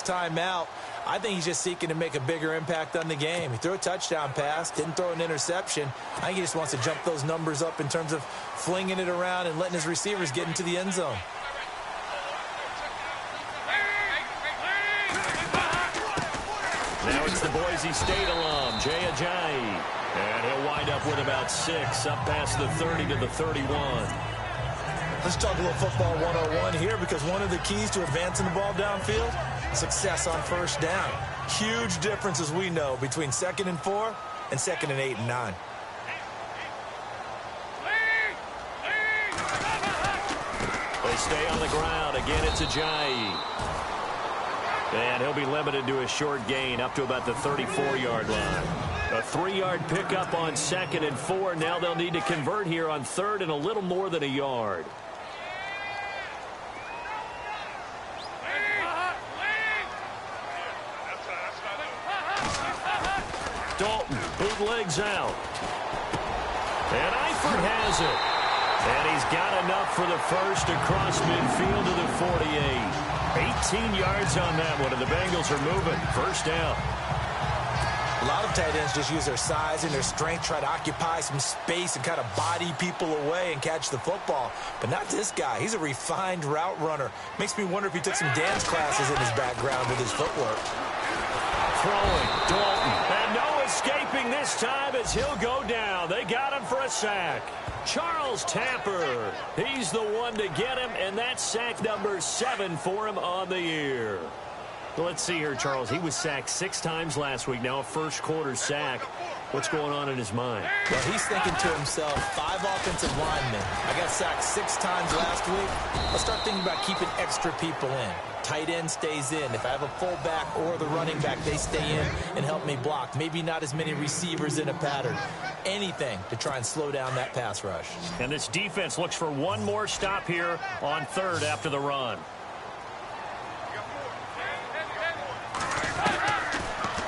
timeout. I think he's just seeking to make a bigger impact on the game. He threw a touchdown pass, didn't throw an interception. I think he just wants to jump those numbers up in terms of flinging it around and letting his receivers get into the end zone. Now it's the Boise State alum, Jay Ajayi. And he'll wind up with about 6, up past the 30 to the 31. Let's talk a little football 101 here, because one of the keys to advancing the ball downfield, success on first down. Huge difference, as we know, between 2nd and 4 and 2nd and 8 and 9. They stay on the ground. Again, it's Ajayi. And he'll be limited to a short gain up to about the 34-yard line. A 3-yard pickup on 2nd and 4. Now they'll need to convert here on 3rd and a little more than a yard. Dalton bootlegs out. And Eifert has it. And he's got enough for the first across midfield to the 48. 18 yards on that one, and the Bengals are moving. First down. A lot of tight ends just use their size and their strength, try to occupy some space and kind of body people away and catch the football. But not this guy. He's a refined route runner. Makes me wonder if he took some dance classes in his background with his footwork. Throwing, Dalton. And no escaping this time as he'll go down. They got him for a sack. Charles Tapper. He's the one to get him, and that's sack number 7 for him on the year. Well, let's see here, Charles. He was sacked 6 times last week. Now a first-quarter sack. What's going on in his mind? Well, he's thinking to himself, 5 offensive linemen. I got sacked 6 times last week. Let's start thinking about keeping extra people in. Tight end stays in. If I have a fullback or the running back, they stay in and help me block. Maybe not as many receivers in a pattern. Anything to try and slow down that pass rush. And this defense looks for one more stop here on 3rd after the run.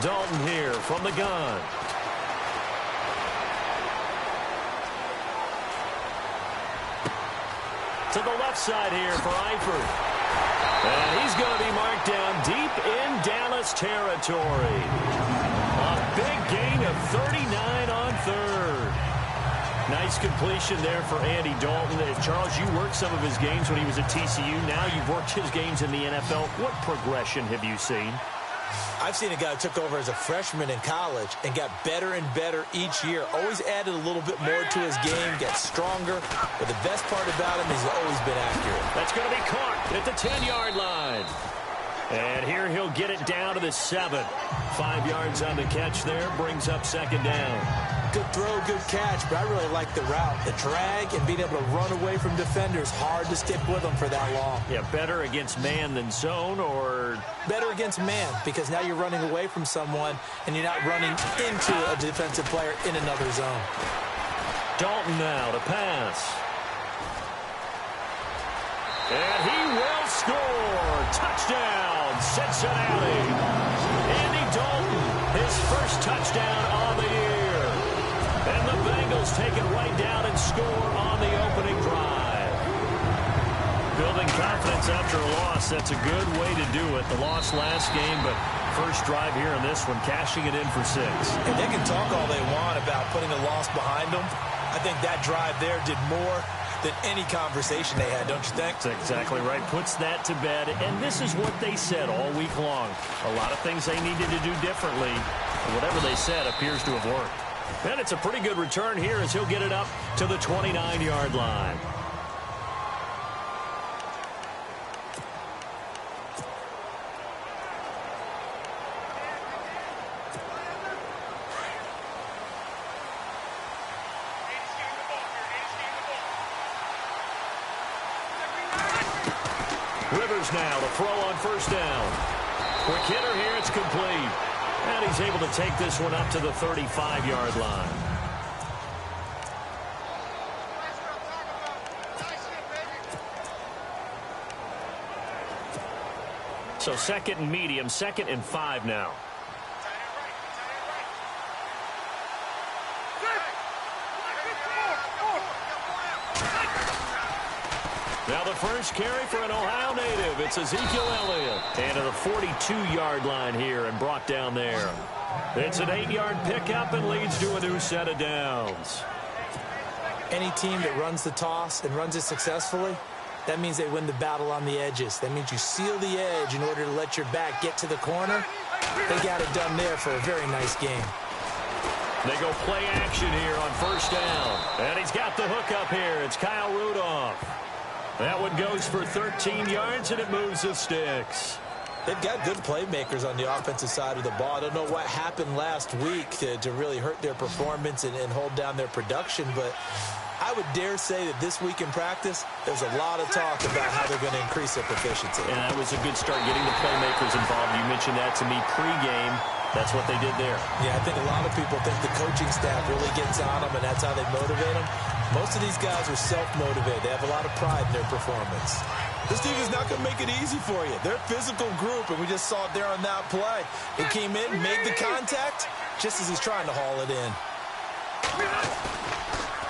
Dalton here from the gun. To the left side here for Eifert. And he's going to be marked down deep in Dallas territory. A big gain of 39 on 3rd. Nice completion there for Andy Dalton. Charles, you worked some of his games when he was at TCU. Now you've worked his games in the NFL. What progression have you seen? I've seen a guy who took over as a freshman in college and got better and better each year. Always added a little bit more to his game, got stronger. But the best part about him is he's always been accurate. That's going to be caught at the 10-yard line. And here he'll get it down to the 7. 5 yards on the catch there, brings up 2nd down. Good throw, good catch, but I really like the route. The drag and being able to run away from defenders, hard to stick with them for that long. Yeah, better against man than zone, or? Better against man, because now you're running away from someone and you're not running into a defensive player in another zone. Dalton now to pass. And he will score. Touchdown, Cincinnati. Andy Dalton, his first touchdown on the year. And the Bengals take it right down and score on the opening drive. Building confidence after a loss, that's a good way to do it. The loss last game, but first drive here in this one, cashing it in for 6. And they can talk all they want about putting a loss behind them. I think that drive there did more than any conversation they had, don't you think? That's exactly right. Puts that to bed. And this is what they said all week long. A lot of things they needed to do differently. And whatever they said appears to have worked. And it's a pretty good return here as he'll get it up to the 29-yard line. Rivers now to throw on first down. Quick hitter here, it's complete. And he's able to take this one up to the 35-yard line. So 2nd and medium, 2nd and 5 now. Now the first carry for an Ohio native. It's Ezekiel Elliott. And to the 42-yard line here and brought down there. It's an 8-yard pickup and leads to a new set of downs. Any team that runs the toss and runs it successfully, that means they win the battle on the edges. That means you seal the edge in order to let your back get to the corner. They got it done there for a very nice game. They go play action here on first down. And he's got the hook up here. It's Kyle Rudolph. That one goes for 13 yards, and it moves the sticks. They've got good playmakers on the offensive side of the ball. I don't know what happened last week to really hurt their performance and hold down their production, but I would dare say that this week in practice, there's a lot of talk about how they're going to increase their proficiency. And that was a good start, getting the playmakers involved. You mentioned that to me pregame. That's what they did there. Yeah, I think a lot of people think the coaching staff really gets on them, and that's how they motivate them. Most of these guys are self-motivated. They have a lot of pride in their performance. This team is not going to make it easy for you. They're a physical group, and we just saw it there on that play. He came in, made the contact, just as he's trying to haul it in.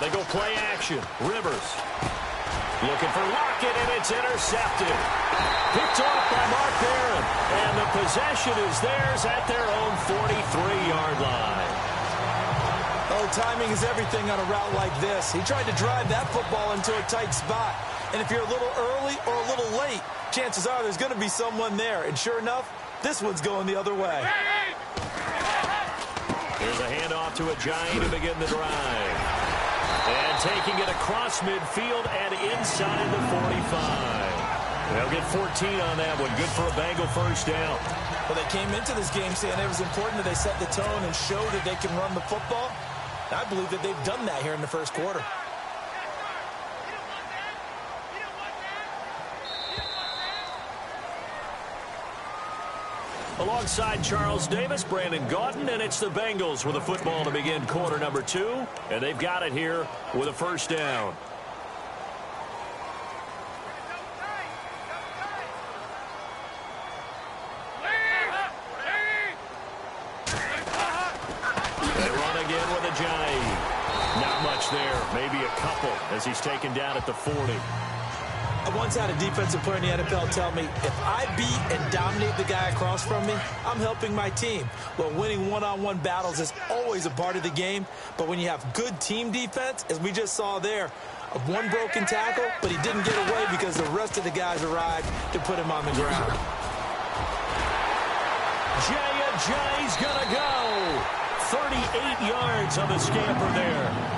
They go play action. Rivers looking for Lockett, and it's intercepted. Picked off by Mark Barron, and the possession is theirs at their own 43-yard line. Oh, timing is everything on a route like this. He tried to drive that football into a tight spot. And if you're a little early or a little late, chances are there's going to be someone there. And sure enough, this one's going the other way. Here's a handoff to Ajayi to begin the drive. And taking it across midfield and inside the 45. They'll get 14 on that one. Good for a Bengal first down. Well, they came into this game saying it was important that they set the tone and show that they can run the football. I believe that they've done that here in the first quarter. Alongside Charles Davis, Brandon Gaudin, and it's the Bengals with a football to begin quarter number 2. And they've got it here with a first down. They run again with Ajayi. Not much there, maybe a couple as he's taken down at the 40. I once had a defensive player in the NFL tell me, if I beat and dominate the guy across from me, I'm helping my team. Well, winning one-on-one battles is always a part of the game, but when you have good team defense, as we just saw there, one broken tackle, but he didn't get away because the rest of the guys arrived to put him on the ground. Ajayi's gonna go. 38 yards on the scamper there.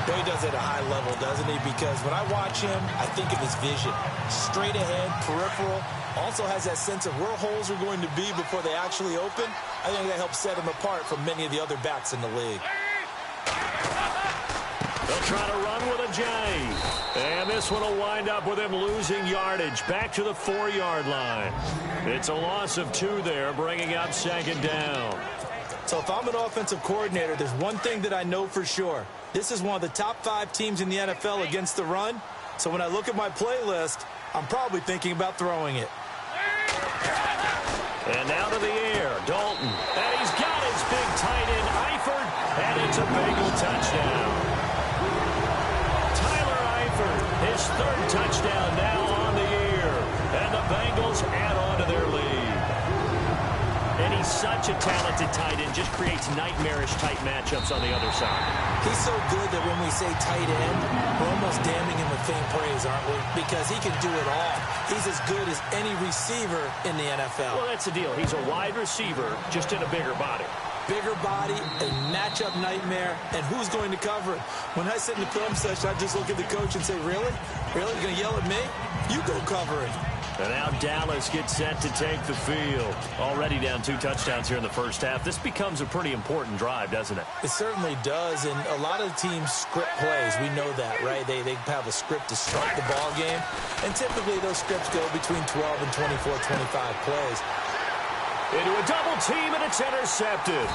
He does it at a high level, doesn't he? Because when I watch him, I think of his vision. Straight ahead, peripheral. Also has that sense of where holes are going to be before they actually open. I think that helps set him apart from many of the other backs in the league. They'll try to run with Ajayi. And this one will wind up with him losing yardage back to the 4-yard line. It's a loss of 2 there, bringing up second down. So if I'm an offensive coordinator, there's one thing that I know for sure. This is one of the top 5 teams in the NFL against the run. So when I look at my playlist, I'm probably thinking about throwing it. And now to the air, Dalton. And he's got his big tight end, Eifert, and it's a Bengal touchdown. Tyler Eifert, his 3rd touchdown now on the year. And the Bengals add on to their lead. And he's such a talented tight end, just creates nightmarish-type matchups on the other side. He's so good that when we say tight end, we're almost damning him with faint praise, aren't we? Because he can do it all. He's as good as any receiver in the NFL. Well, that's the deal. He's a wide receiver, just in a bigger body. Bigger body, a matchup nightmare, and who's going to cover it? When I sit in the film session, I just look at the coach and say, really? Really? You're going to yell at me? You go cover it. And now Dallas gets set to take the field. Already down 2 touchdowns here in the first half. This becomes a pretty important drive, doesn't it? It certainly does, and a lot of teams script plays. We know that, right? They have a script to start the ball game, and typically those scripts go between 12 and 24, 25 plays. Into a double team, and it's intercepted.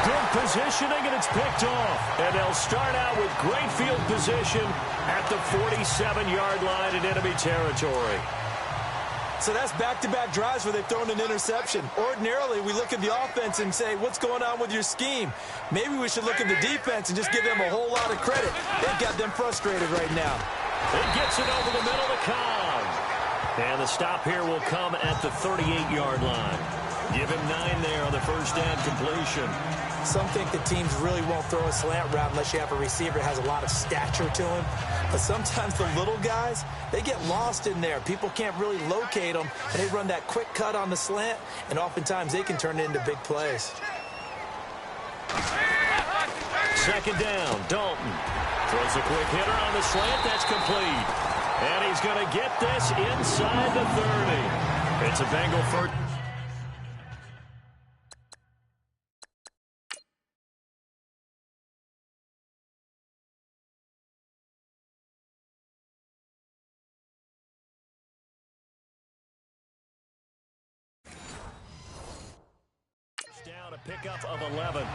Good positioning, and it's picked off. And they'll start out with great field position at the 47-yard line in enemy territory. So that's back-to-back drives where they've thrown an interception. Ordinarily, we look at the offense and say, what's going on with your scheme? Maybe we should look at the defense and just give them a whole lot of credit. They've got them frustrated right now. He gets it over the middle to Cobb. And the stop here will come at the 38-yard line. Give him 9 there on the first down completion. Some think the teams really won't throw a slant route unless you have a receiver that has a lot of stature to him. But sometimes the little guys, they get lost in there. People can't really locate them, and they run that quick cut on the slant, and oftentimes they can turn it into big plays. Second down, Dalton. Throws a quick hitter on the slant. That's complete. And he's going to get this inside the 30. It's a Bengal first. Down a pickup of 11.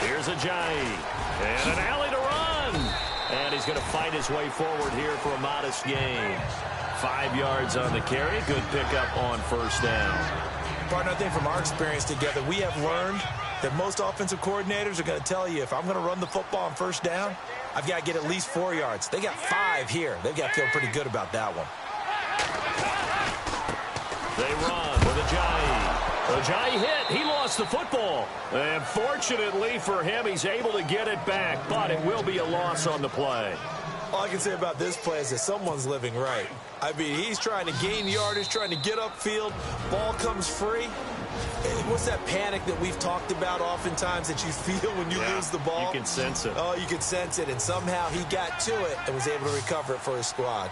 Here's Ajayi. And an alley to run. And he's going to fight his way forward here for a modest gain. 5 yards on the carry. Good pickup on first down. Partner, I think from our experience together, we have learned that most offensive coordinators are going to tell you, if I'm going to run the football on first down, I've got to get at least 4 yards. They got 5 here. They've got to feel pretty good about that one. They run with Ajayi. Ajayi hit. He lost the football. And fortunately for him, he's able to get it back, but it will be a loss on the play. All I can say about this play is that someone's living right. I mean, he's trying to gain yardage, trying to get upfield. Ball comes free. What's that panic that we've talked about oftentimes that you feel when you lose the ball? You can sense it. Oh, you can sense it. And somehow he got to it and was able to recover it for his squad.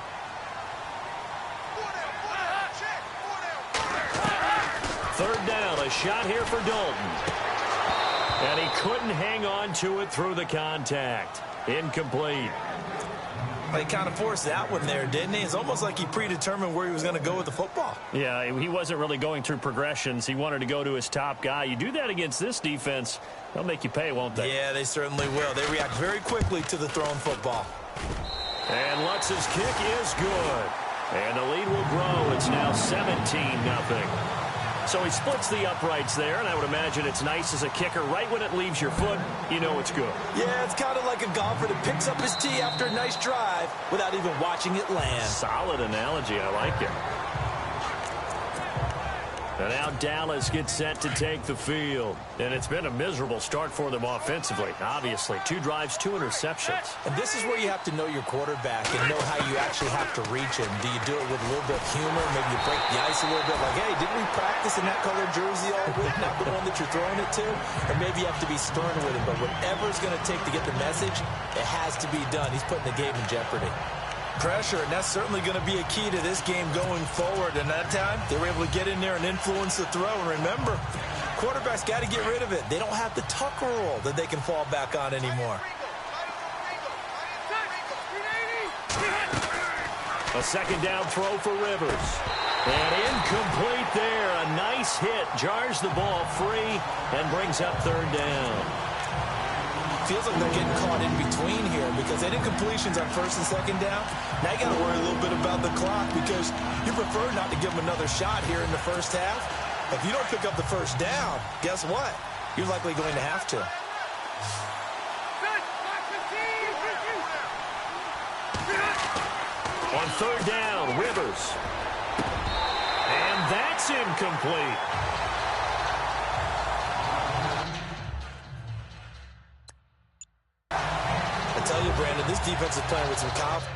Third down, a shot here for Dalton. And he couldn't hang on to it through the contact. Incomplete. He kind of forced that one there, didn't he? It's almost like he predetermined where he was going to go with the football. Yeah, he wasn't really going through progressions. He wanted to go to his top guy. You do that against this defense, they'll make you pay, won't they? Yeah, they certainly will. They react very quickly to the thrown football. And Lutz's kick is good. And the lead will grow. It's now 17-0. So he splits the uprights there, and I would imagine it's nice as a kicker. Right when it leaves your foot, you know it's good. Yeah, it's kind of like a golfer that picks up his tee after a nice drive without even watching it land. Solid analogy. I like it. And now Dallas gets set to take the field. And it's been a miserable start for them offensively, obviously. 2 drives, 2 interceptions. And this is where you have to know your quarterback and know how you actually have to reach him. Do you do it with a little bit of humor? Maybe you break the ice a little bit like, hey, didn't we practice in that colored jersey all week? Not the one that you're throwing it to? Or maybe you have to be stern with him. But whatever it's going to take to get the message, it has to be done. He's putting the game in jeopardy. Pressure, and that's certainly going to be a key to this game going forward. And that time, they were able to get in there and influence the throw. And remember, quarterbacks got to get rid of it. They don't have the tuck rule that they can fall back on anymore. A second down throw for Rivers. And incomplete there. A nice hit. Jars the ball free and brings up third down. Feels like they're getting caught in between here because they did completions on first and second down. Now you got to worry a little bit about the clock because you prefer not to give them another shot here in the first half. If you don't pick up the first down, guess what? You're likely going to have to. On third down, Rivers. And that's incomplete. I tell you, Brandon, this defense is playing with some confidence.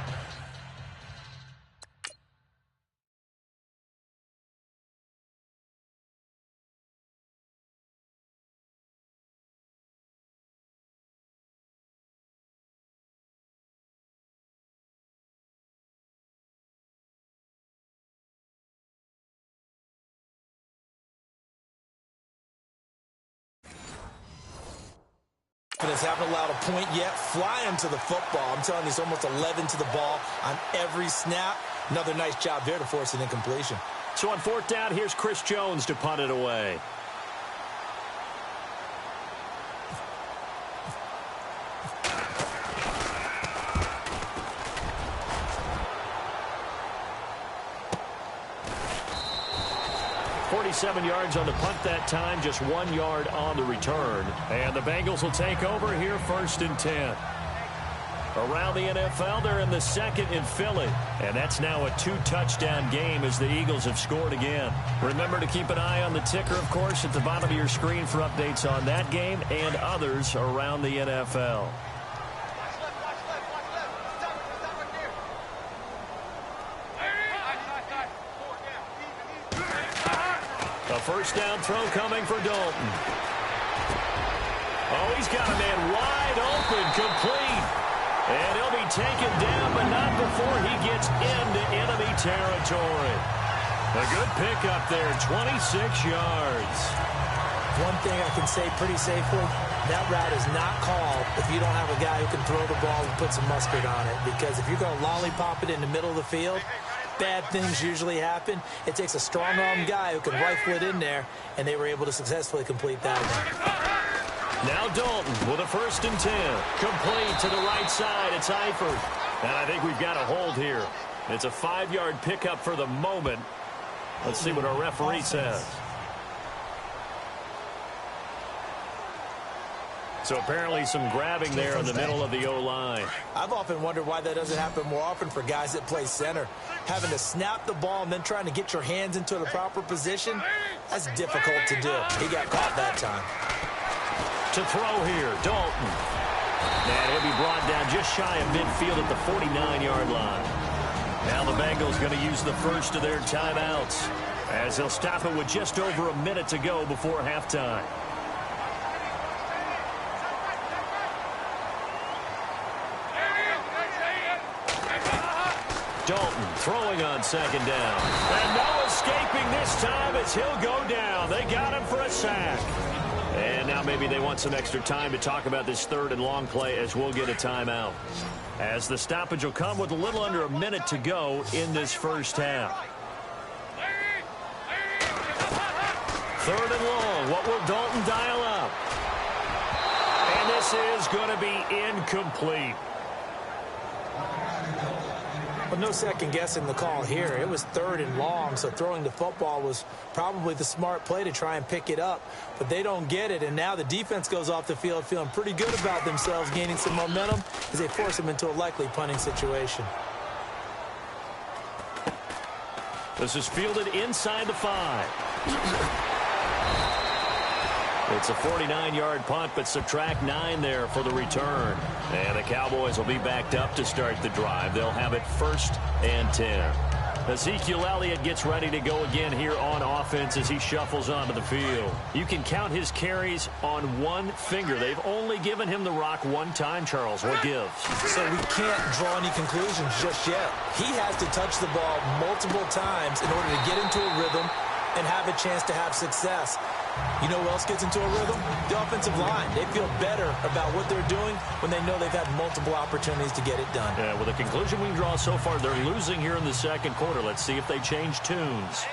Haven't allowed a point yet. Fly him to the football. I'm telling you, it's almost 11 to the ball on every snap. Another nice job there to force an incompletion. So on 4th down, here's Chris Jones to punt it away. .47 yards on the punt that time, just 1 yard on the return. And the Bengals will take over here 1st and 10. Around the NFL, they're in the 2nd in Philly. And that's now a 2-touchdown game as the Eagles have scored again. Remember to keep an eye on the ticker, of course, at the bottom of your screen for updates on that game and others around the NFL. A 1st down throw coming for Dalton. Oh, he's got a man wide open, complete. And he'll be taken down, but not before he gets into enemy territory. A good pickup there, 26 yards. One thing I can say pretty safely, that route is not called if you don't have a guy who can throw the ball and put some mustard on it. Because if you're going to lollipop it in the middle of the field, bad things usually happen. It takes a strong-arm guy who can rifle it in there, and they were able to successfully complete that one. Now Dalton with a 1st and 10. Complete to the right side. It's Eifert. And I think we've got a hold here. It's a 5-yard pickup for the moment. Let's see what our referee says. So apparently some grabbing there in the middle of the O-line. I've often wondered why that doesn't happen more often for guys that play center. Having to snap the ball and then trying to get your hands into the proper position, that's difficult to do. He got caught that time. To throw here, Dalton. And he'll be brought down just shy of midfield at the 49-yard line. Now the Bengals going to use the first of their timeouts as they'll stop it with just over a minute to go before halftime. Dalton throwing on 2nd down. And no escaping this time as he'll go down. They got him for a sack. And now maybe they want some extra time to talk about this 3rd and long play as we'll get a timeout. As the stoppage will come with a little under a minute to go in this 1st half. 3rd and long. What will Dalton dial up? And this is going to be incomplete. But no second guessing the call here. It was 3rd and long, so throwing the football was probably the smart play to try and pick it up. But they don't get it, and now the defense goes off the field feeling pretty good about themselves, gaining some momentum as they force them into a likely punting situation. This is fielded inside the 5. It's a 49-yard punt, but subtract 9 there for the return. And the Cowboys will be backed up to start the drive. They'll have it 1st and 10. Ezekiel Elliott gets ready to go again here on offense as he shuffles onto the field. You can count his carries on one finger. They've only given him the rock one time, Charles. What gives? So we can't draw any conclusions just yet. He has to touch the ball multiple times in order to get into a rhythm and have a chance to have success. You know who else gets into a rhythm? The offensive line. They feel better about what they're doing when they know they've had multiple opportunities to get it done. Yeah, well, the conclusion we can draw so far, they're losing here in the 2nd quarter. Let's see if they change tunes.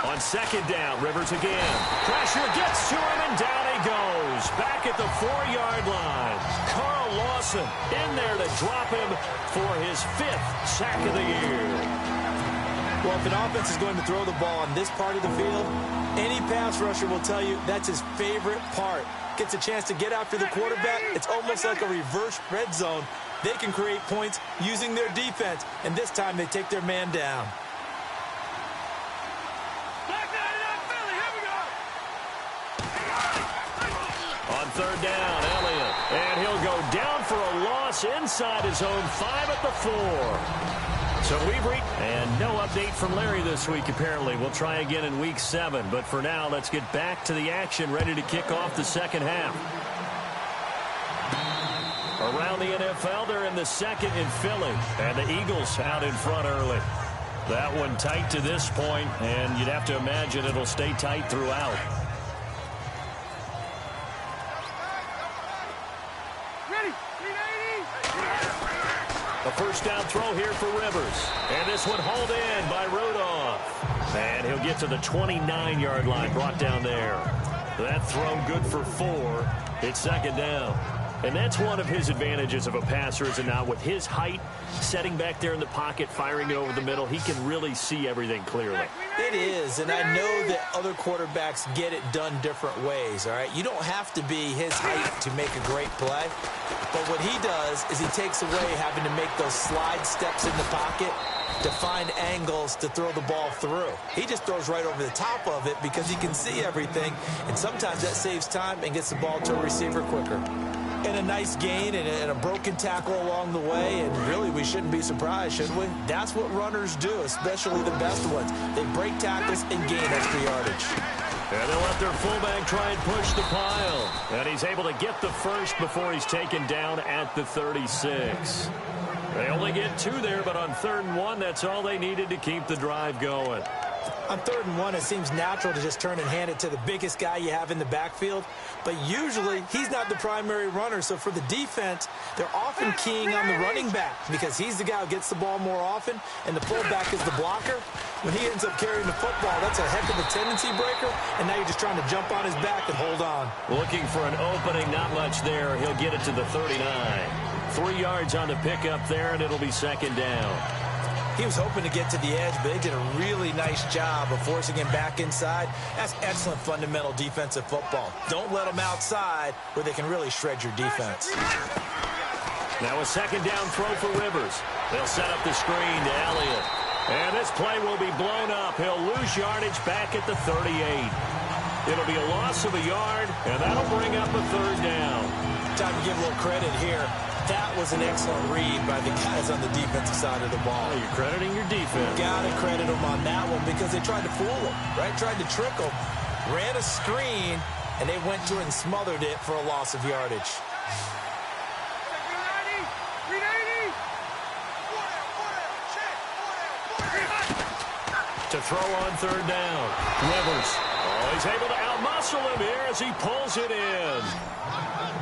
On 2nd down, Rivers again. Pressure gets to him, and down he goes. Back at the 4-yard line. Carl Lawson in there to drop him for his 5th sack of the year. Well, if an offense is going to throw the ball on this part of the field, any pass rusher will tell you that's his favorite part. Gets a chance to get after the quarterback. It's almost like a reverse red zone. They can create points using their defense, and this time they take their man down. On 3rd down, Elliott. And he'll go down for a loss inside his own 5 at the 4. So we've reached, and no update from Larry this week, apparently. We'll try again in week 7. But for now, let's get back to the action, ready to kick off the 2nd half. Around the NFL, they're in the 2nd in Philly. And the Eagles out in front early. That one tight to this point, and you'd have to imagine it'll stay tight throughout. A first down throw here for Rivers. And this one hauled in by Rudolph. And he'll get to the 29-yard line, brought down there. That throw good for 4. It's second down. And that's one of his advantages of a passer, is now with his height, setting back there in the pocket, firing it over the middle, he can really see everything clearly. It is, and I know that other quarterbacks get it done different ways, all right? You don't have to be his height to make a great play, but what he does is he takes away having to make those slide steps in the pocket to find angles to throw the ball through. He just throws right over the top of it because he can see everything, and sometimes that saves time and gets the ball to a receiver quicker. And a nice gain and a broken tackle along the way, and really we shouldn't be surprised, should we? That's what runners do, especially the best ones. They break tackles and gain extra yardage. And they'll let their fullback try and push the pile. And he's able to get the first before he's taken down at the 36. They only get 2 there, but on 3rd and 1, that's all they needed to keep the drive going. On 3rd and 1, it seems natural to just turn and hand it to the biggest guy you have in the backfield. But usually, he's not the primary runner. So for the defense, they're often keying on the running back because he's the guy who gets the ball more often, and the fullback is the blocker. When he ends up carrying the football, that's a heck of a tendency breaker, and now you're just trying to jump on his back and hold on. Looking for an opening, not much there. He'll get it to the 39. 3 yards on the pickup there, and it'll be second down. He was hoping to get to the edge, but they did a really nice job of forcing him back inside. That's excellent fundamental defensive football. Don't let them outside where they can really shred your defense. Now a second down throw for Rivers. They'll set up the screen to Elliott. And this play will be blown up. He'll lose yardage back at the 38. It'll be a loss of a yard, and that'll bring up a 3rd down. Time to give a little credit here. That was an excellent read by the guys on the defensive side of the ball. Oh, you're crediting your defense. Got to credit them on that one because they tried to fool him, right? Tried to trick him, ran a screen, and they went to it and smothered it for a loss of yardage. To throw on 3rd down. Rivers. Oh, he's able to outmuscle him here as he pulls it in.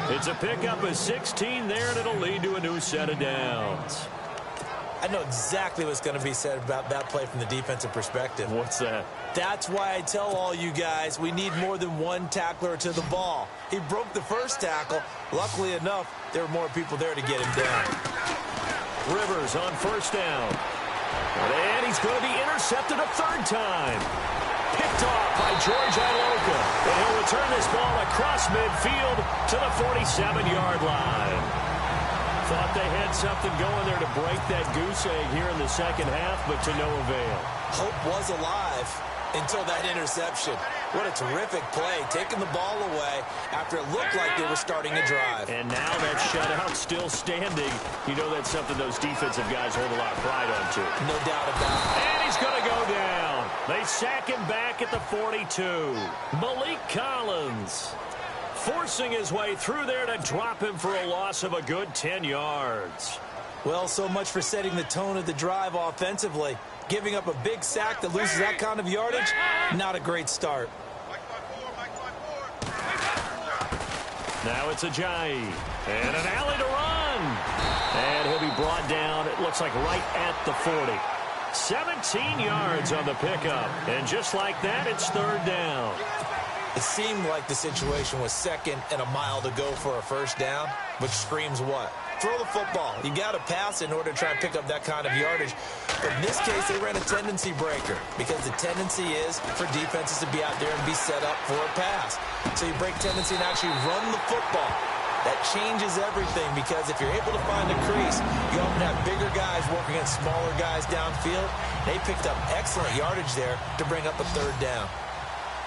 It's a pickup of 16 there, and it'll lead to a new set of downs. I know exactly what's going to be said about that play from the defensive perspective. What's that? That's why I tell all you guys we need more than one tackler to the ball. He broke the first tackle. Luckily enough, there were more people there to get him down. Rivers on 1st down. And he's going to be intercepted a 3rd time. Picked off by George Iloka. And he'll return this ball across midfield to the 47-yard line. Thought they had something going there to break that goose egg here in the second half, but to no avail. Hope was alive until that interception. What a terrific play, taking the ball away after it looked like they were starting a drive. And now that shutout still standing. You know that's something those defensive guys hold a lot of pride on, too. No doubt about it. And he's going to go down. They sack him back at the 42. Malik Collins forcing his way through there to drop him for a loss of a good 10 yards. Well, so much for setting the tone of the drive offensively. Giving up a big sack that loses that kind of yardage, not a great start. Now it's Ajayi. And an alley to run. And he'll be brought down, it looks like right at the 40. 17 yards on the pickup. And just like that, it's 3rd down. It seemed like the situation was 2nd and a mile to go for a 1st down, which screams what? Throw the football. You got to pass in order to try and pick up that kind of yardage. But in this case, they ran a tendency breaker because the tendency is for defenses to be out there and be set up for a pass. So you break tendency and actually run the football. That changes everything because if you're able to find a crease, you often have bigger guys working against smaller guys downfield. They picked up excellent yardage there to bring up a 3rd down.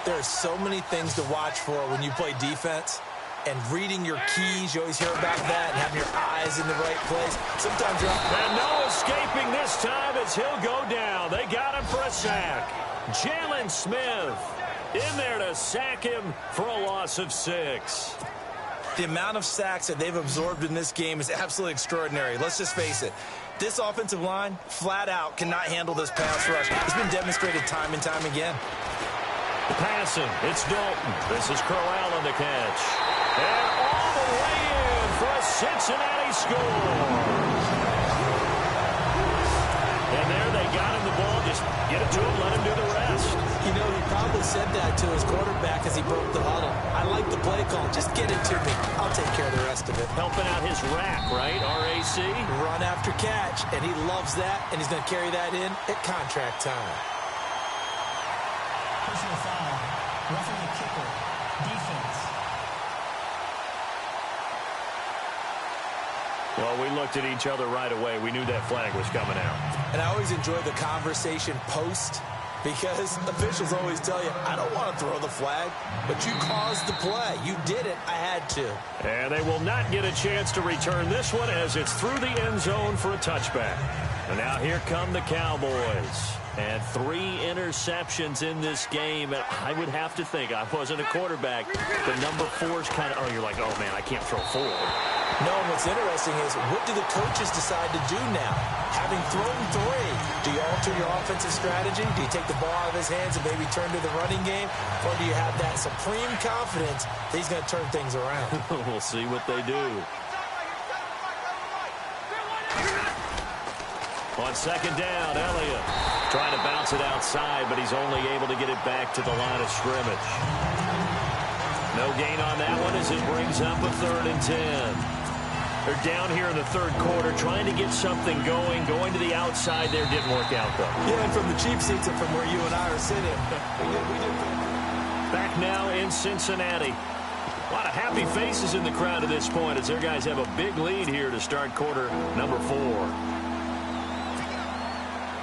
There are so many things to watch for when you play defense. And reading your keys, you always hear about that, and having your eyes in the right place. Sometimes you're and no escaping this time as he'll go down. They got him for a sack. Jalen Smith in there to sack him for a loss of 6. The amount of sacks that they've absorbed in this game is absolutely extraordinary. Let's just face it. This offensive line, flat out, cannot handle this pass rush. It's been demonstrated time and time again. Passing, it's Dalton. This is Crowell on the catch. And all the way in for a Cincinnati score. And there they got him the ball. Just get it to him, let him do the rest. You know, he probably said that to his quarterback as he broke the huddle. I like the play call. Just get it to me. I'll take care of the rest of it. Helping out his rack, right? RAC? Run after catch, and he loves that, and he's going to carry that in at contract time. Personal foul. Roughing the kicker. Defense. Well, we looked at each other right away. We knew that flag was coming out. And I always enjoy the conversation post, because officials always tell you, I don't want to throw the flag, but you caused the play. You did it. I had to. And they will not get a chance to return this one as it's through the end zone for a touchback. And now here come the Cowboys. And 3 interceptions in this game. And I would have to think, I wasn't a quarterback, the number 4's kind of, oh, you're like, oh, man, I can't throw 4. No, and what's interesting is, what do the coaches decide to do now? Having thrown 3, do you alter your offensive strategy? Do you take the ball out of his hands and maybe turn to the running game? Or do you have that supreme confidence that he's going to turn things around? We'll see what they do. On second down, Elliott trying to bounce it outside, but he's only able to get it back to the line of scrimmage. No gain on that one as it brings up a 3rd and 10. They're down here in the third quarter trying to get something going. Going to the outside there didn't work out, though. Yeah, and from the cheap seats and from where you and I are sitting. we did. Back now in Cincinnati. A lot of happy faces in the crowd at this point as their guys have a big lead here to start quarter number 4.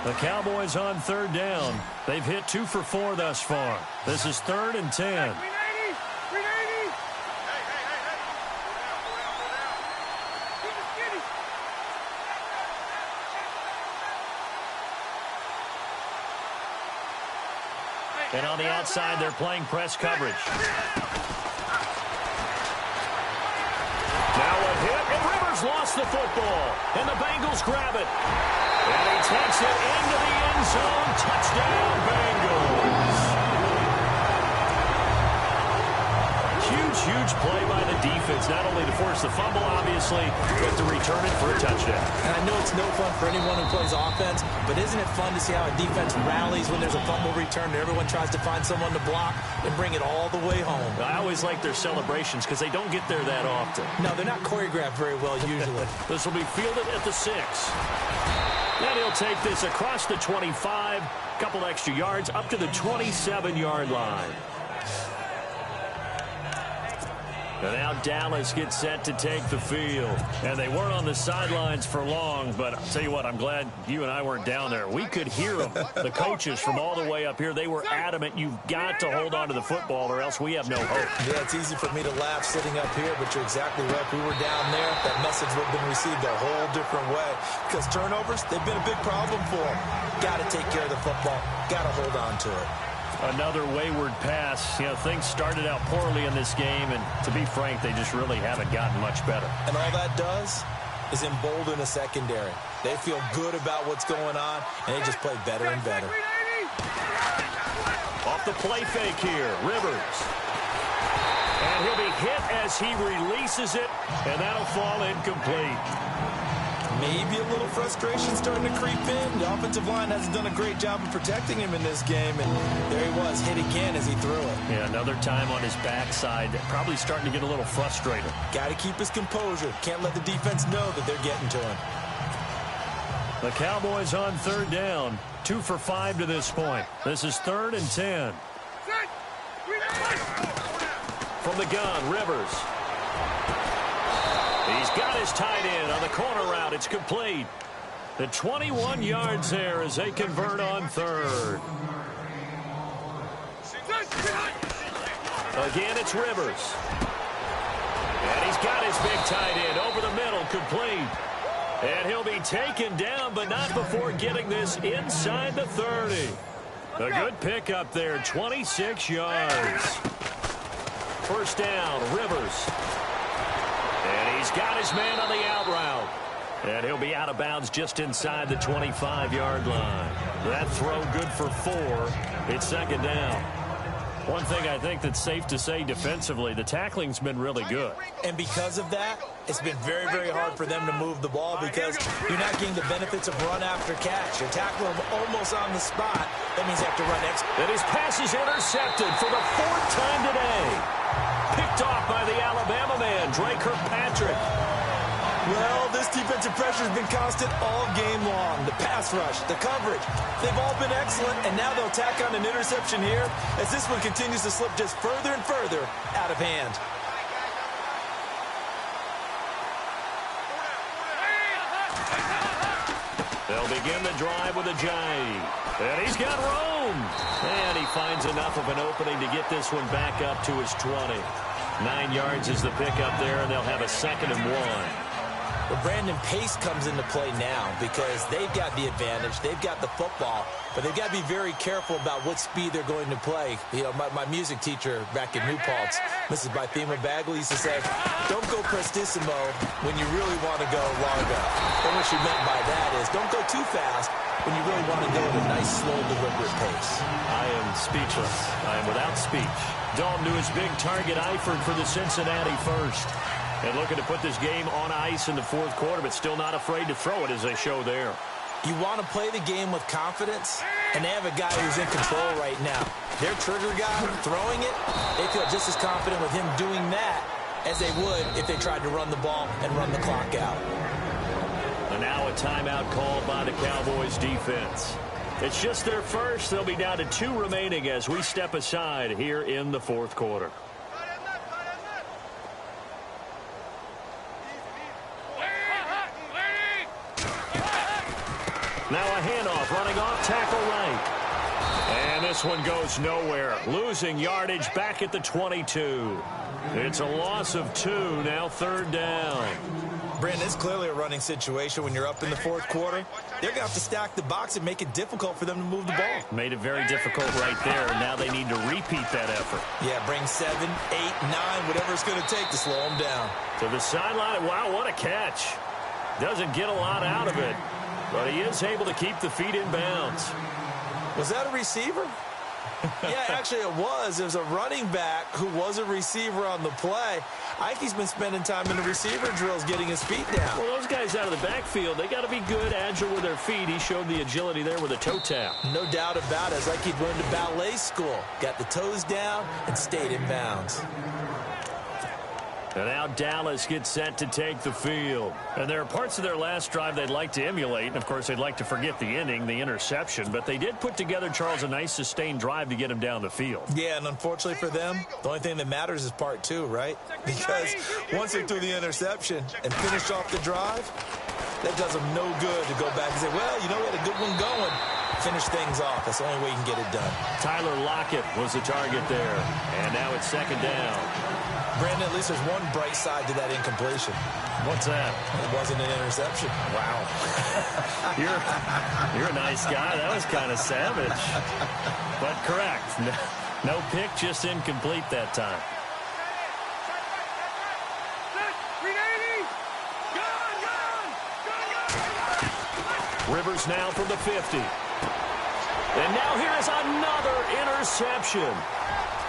The Cowboys on 3rd down. They've hit 2 for 4 thus far. This is 3rd and 10. And on the outside, they're playing press coverage. Now a hit, and Rivers lost the football. And the Bengals grab it. And he takes it into the end zone. Touchdown, Bengals. Huge play by the defense, not only to force the fumble, obviously, but to return it for a touchdown. And I know it's no fun for anyone who plays offense, but isn't it fun to see how a defense rallies when there's a fumble return and everyone tries to find someone to block and bring it all the way home? I always like their celebrations because they don't get there that often. No, they're not choreographed very well usually. This will be fielded at the 6. Then he'll take this across the 25, couple extra yards, up to the 27-yard line. And now Dallas gets set to take the field. And they weren't on the sidelines for long, but I'll tell you what, I'm glad you and I weren't down there. We could hear them. The coaches from all the way up here, they were adamant, you've got to hold on to the football or else we have no hope. Yeah, it's easy for me to laugh sitting up here, but you're exactly right. If we were down there, that message would have been received a whole different way. Because turnovers, they've been a big problem for them. Got to take care of the football. Got to hold on to it. Another wayward pass. You know, things started out poorly in this game, and to be frank, they just really haven't gotten much better. And all that does is embolden a secondary. They feel good about what's going on, and they just play better and better. Off the play fake here, Rivers. And he'll be hit as he releases it, and that'll fall incomplete. Maybe a little frustration starting to creep in. The offensive line hasn't done a great job of protecting him in this game, and there he was, hit again as he threw it. Yeah, another time on his backside, probably starting to get a little frustrated. Got to keep his composure. Can't let the defense know that they're getting to him. The Cowboys on 3rd down, 2 for 5 to this point. This is 3rd and 10. From the gun, Rivers. He's got his tight end on the corner route. It's complete. The 21 yards there as they convert on 3rd. Again, it's Rivers. And he's got his big tight end over the middle, complete. And he'll be taken down, but not before getting this inside the 30. A good pickup there, 26 yards. First down, Rivers. And he's got his man on the out route. And he'll be out of bounds just inside the 25-yard line. That throw good for 4. It's second down. One thing I think that's safe to say defensively, the tackling's been really good. And because of that, it's been very, very hard for them to move the ball because you're not getting the benefits of run after catch. You're tackling them almost on the spot. That means you have to run extra. And his pass is intercepted for the 4th time today. Picked off by the Alabama man, Dre Kirkpatrick. Well, this defensive pressure has been constant all game long. The pass rush, the coverage, they've all been excellent, and now they'll tack on an interception here as this one continues to slip just further and further out of hand. They'll begin the drive with a jive. And he's got room. And he finds enough of an opening to get this one back up to his 20. 9 yards is the pickup there, and they'll have a 2nd and 1. But Brandon, pace comes into play now because they've got the advantage. They've got the football, but they've got to be very careful about what speed they're going to play. You know, my music teacher back in New Paltz, Mrs. Bythema Bagley, used to say, don't go prestissimo when you really want to go largo. And what she meant by that is don't go too fast when you really want to go at a nice, slow, deliberate pace. I am speechless. I am without speech. Dalton to his big target, Eifert for the Cincinnati first. And looking to put this game on ice in the 4th quarter, but still not afraid to throw it as they show there. You want to play the game with confidence, and they have a guy who's in control right now. Their trigger guy throwing it, they feel just as confident with him doing that as they would if they tried to run the ball and run the clock out. And now a timeout called by the Cowboys defense. It's just their first. They'll be down to 2 remaining as we step aside here in the 4th quarter. Now a handoff, running off tackle right. And this one goes nowhere. Losing yardage back at the 22. It's a loss of 2, now 3rd down. Brandon, it's clearly a running situation when you're up in the 4th quarter. They're going to have to stack the box and make it difficult for them to move the ball. Made it very difficult right there. Now they need to repeat that effort. Yeah, bring 7, 8, 9, whatever it's going to take to slow them down. To the sideline. Wow, what a catch. Doesn't get a lot out of it. But he is able to keep the feet in bounds. Was that a receiver? Yeah, actually it was. There's a running back who was a receiver on the play. I think he's been spending time in the receiver drills getting his feet down. Well, those guys out of the backfield, they got to be good, agile with their feet. He showed the agility there with a toe tap. No doubt about it. It's like he'd learned to ballet school. Got the toes down and stayed in bounds. And now Dallas gets set to take the field. And there are parts of their last drive they'd like to emulate. And, of course, they'd like to forget the ending, the interception. But they did put together, Charles, a nice sustained drive to get him down the field. Yeah, and unfortunately for them, the only thing that matters is part 2, right? Because once they threw the interception and finished off the drive, that does them no good to go back and say, well, you know, we had a good one going. Finish things off. That's the only way you can get it done. Tyler Lockett was the target there. And now it's 2nd down. Brandon, at least there's one bright side to that incompletion. What's that? It wasn't an interception. Wow. You're a nice guy. That was kind of savage. But correct. No pick, just incomplete that time. Rivers now from the 50. And now here is another interception.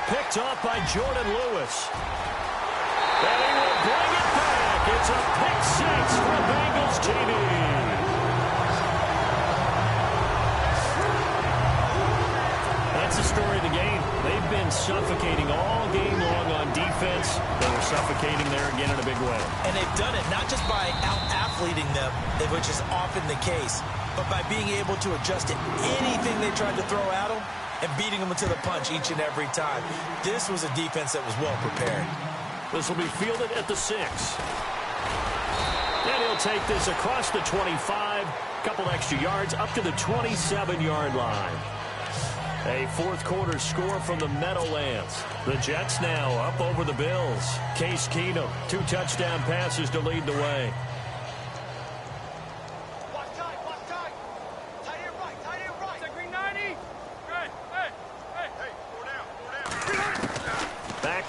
Picked off by Jordan Lewis. And he will bring it back. It's a pick 6 for Bengals TV. That's the story of the game. They've been suffocating all game long on defense. They were suffocating there again in a big way. And they've done it not just by out-athleting them, which is often the case, but by being able to adjust to anything they tried to throw at them and beating them to the punch each and every time. This was a defense that was well prepared. This will be fielded at the 6. And he'll take this across the 25, couple extra yards, up to the 27-yard line. A 4th quarter score from the Meadowlands. The Jets now up over the Bills. Case Keenum, 2 touchdown passes to lead the way.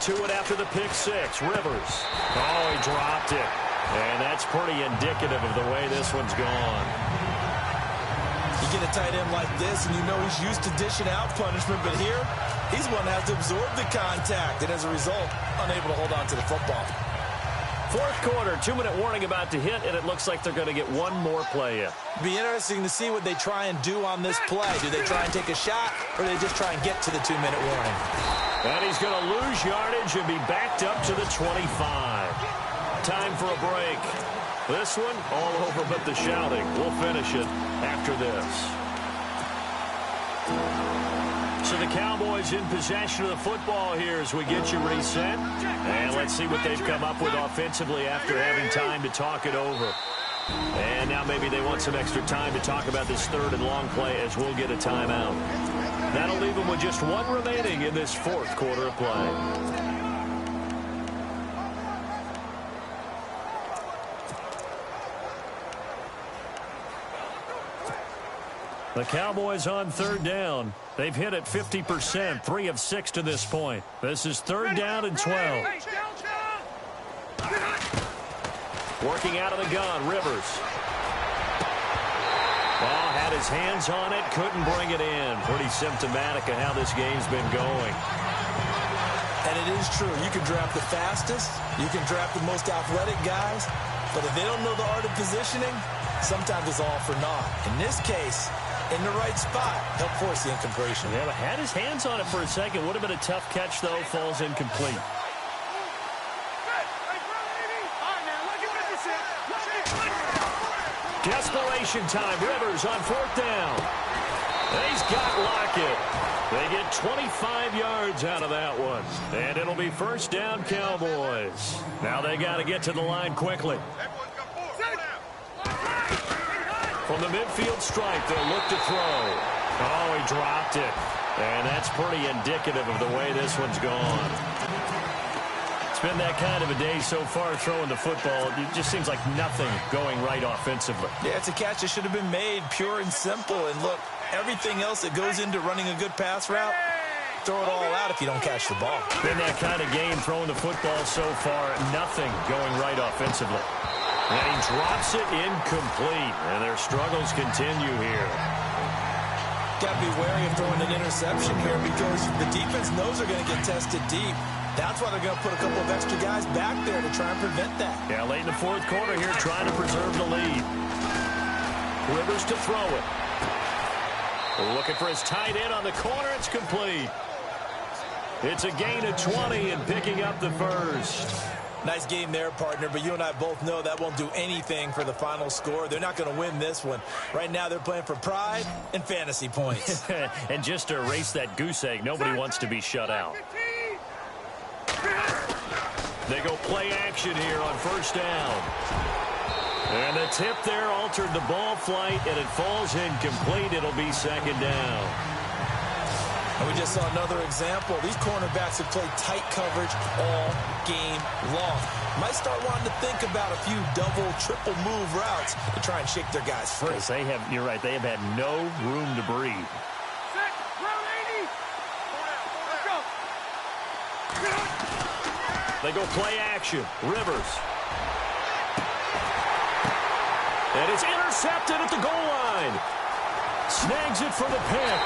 To it after the pick 6. Rivers. Oh, he dropped it. And that's pretty indicative of the way this one's gone. You get a tight end like this, and you know he's used to dishing out punishment, but here, He's one that has to absorb the contact, and as a result, unable to hold on to the football. Fourth quarter, 2-minute warning about to hit, and it looks like they're going to get one more play in. Be interesting to see what they try and do on this play. Do they try and take a shot, or do they just try and get to the 2-minute warning? And he's going to lose yardage and be backed up to the 25. Time for a break. This one, all over but the shouting. We'll finish it after this. So the Cowboys in possession of the football here as we get you reset. And let's see what they've come up with offensively after having time to talk it over. And now maybe they want some extra time to talk about this third and long play as we'll get a timeout. That'll leave them with just one remaining in this fourth quarter of play. The Cowboys on third down. They've hit it 50%, 3 of 6 to this point. This is third down and 12. Working out of the gun, Rivers. Oh, had his hands on it, couldn't bring it in. Pretty symptomatic of how this game's been going. And it is true. You can draft the fastest. You can draft the most athletic guys. But if they don't know the art of positioning, sometimes it's all for naught. In this case, in the right spot, help force the incompletion. Yeah, but had his hands on it for a second. Would have been a tough catch, though. Falls incomplete. Desperation time. Rivers on fourth down. And he's got Lockett. They get 25 yards out of that one. And it'll be first down, Cowboys. Now they got to get to the line quickly. From the midfield stripe, they'll look to throw. Oh, he dropped it. And that's pretty indicative of the way this one's gone. It's been that kind of a day so far throwing the football. It just seems like nothing going right offensively. Yeah, it's a catch that should have been made, pure and simple. And look, everything else that goes into running a good pass route, throw it all out if you don't catch the ball. Been that kind of game throwing the football so far, nothing going right offensively. And he drops it incomplete, and their struggles continue here. Got to be wary of throwing an interception here because the defense knows they're going to get tested deep. That's why they're going to put a couple of extra guys back there to try and prevent that. Yeah, late in the fourth quarter here, trying to preserve the lead. Rivers to throw it. Looking for his tight end on the corner. It's complete. It's a gain of 20 and picking up the first. Nice game there, partner, but you and I both know that won't do anything for the final score. They're not going to win this one. Right now, they're playing for pride and fantasy points. And just to erase that goose egg, nobody wants to be shut out. They go play action here on first down. And the tip there altered the ball flight, and it falls incomplete. It'll be second down. And we just saw another example. These cornerbacks have played tight coverage all game long. Might start wanting to think about a few double, triple move routes to try and shake their guys free. Yes, they have, you're right, they have had no room to breathe. They go play action. Rivers. And it's intercepted at the goal line. Snags it for the pick.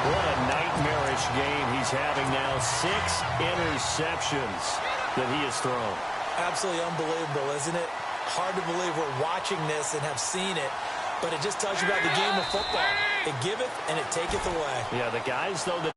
What a nightmarish game he's having now. 6 interceptions that he has thrown. Absolutely unbelievable, isn't it? Hard to believe we're watching this and have seen it, but it just tells you about the game of football. It giveth and it taketh away. Yeah, the guys, though, that